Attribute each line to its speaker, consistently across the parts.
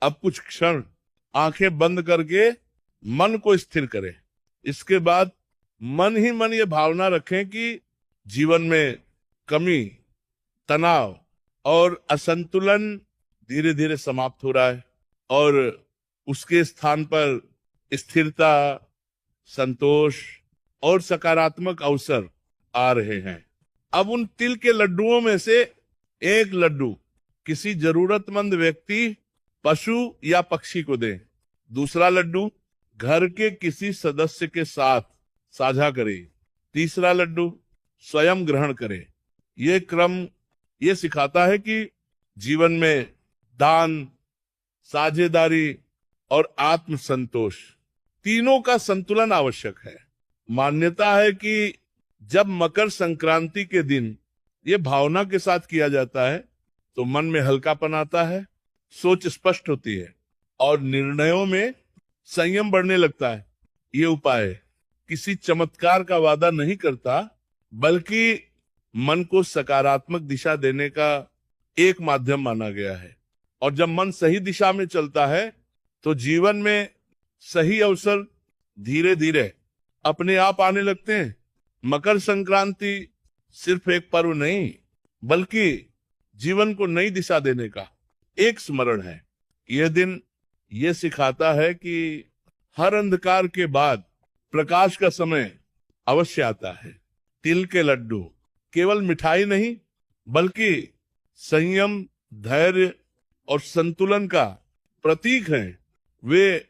Speaker 1: अब कुछ क्षण आंखें बंद करके मन को स्थिर करें। इसके बाद मन ही मन ये भावना रखें कि जीवन में कमी, तनाव और असंतुलन धीरे धीरे समाप्त हो रहा है और उसके स्थान पर स्थिरता, संतोष और सकारात्मक अवसर आ रहे हैं। अब उन तिल के लड्डुओं में से एक लड्डू किसी जरूरतमंद व्यक्ति, पशु या पक्षी को दें। दूसरा लड्डू घर के किसी सदस्य के साथ साझा करें। तीसरा लड्डू स्वयं ग्रहण करें। ये क्रम ये सिखाता है कि जीवन में दान, साझेदारी और आत्म संतोष तीनों का संतुलन आवश्यक है। मान्यता है कि जब मकर संक्रांति के दिन ये भावना के साथ किया जाता है तो मन में हल्कापन आता है, सोच स्पष्ट होती है और निर्णयों में संयम बढ़ने लगता है। ये उपाय किसी चमत्कार का वादा नहीं करता, बल्कि मन को सकारात्मक दिशा देने का एक माध्यम माना गया है। और जब मन सही दिशा में चलता है तो जीवन में सही अवसर धीरे धीरे अपने आप आने लगते हैं। मकर संक्रांति सिर्फ एक पर्व नहीं, बल्कि जीवन को नई दिशा देने का एक स्मरण है। यह दिन ये सिखाता है कि हर अंधकार के बाद प्रकाश का समय अवश्य आता है। तिल के लड्डू केवल मिठाई नहीं, बल्कि संयम, धैर्य और संतुलन का प्रतीक हैं। वे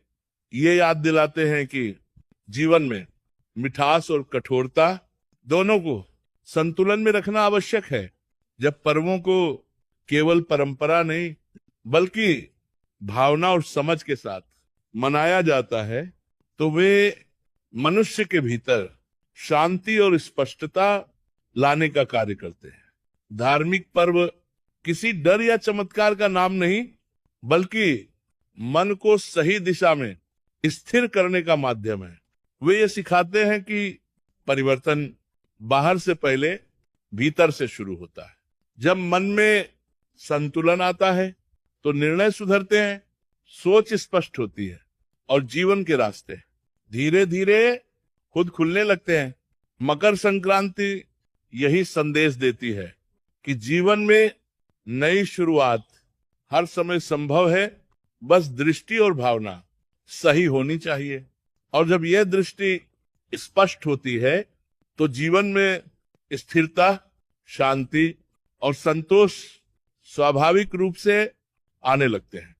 Speaker 1: ये याद दिलाते हैं कि जीवन में मिठास और कठोरता दोनों को संतुलन में रखना आवश्यक है। जब पर्वों को केवल परंपरा नहीं, बल्कि भावना और समझ के साथ मनाया जाता है तो वे मनुष्य के भीतर शांति और स्पष्टता लाने का कार्य करते हैं। धार्मिक पर्व किसी डर या चमत्कार का नाम नहीं, बल्कि मन को सही दिशा में स्थिर करने का माध्यम है। वे ये सिखाते हैं कि परिवर्तन बाहर से पहले भीतर से शुरू होता है। जब मन में संतुलन आता है तो निर्णय सुधरते हैं, सोच स्पष्ट होती है और जीवन के रास्ते धीरे धीरे खुद खुलने लगते हैं। मकर संक्रांति यही संदेश देती है कि जीवन में नई शुरुआत हर समय संभव है, बस दृष्टि और भावना सही होनी चाहिए। और जब यह दृष्टि स्पष्ट होती है तो जीवन में स्थिरता, शांति और संतोष स्वाभाविक रूप से आने लगते हैं।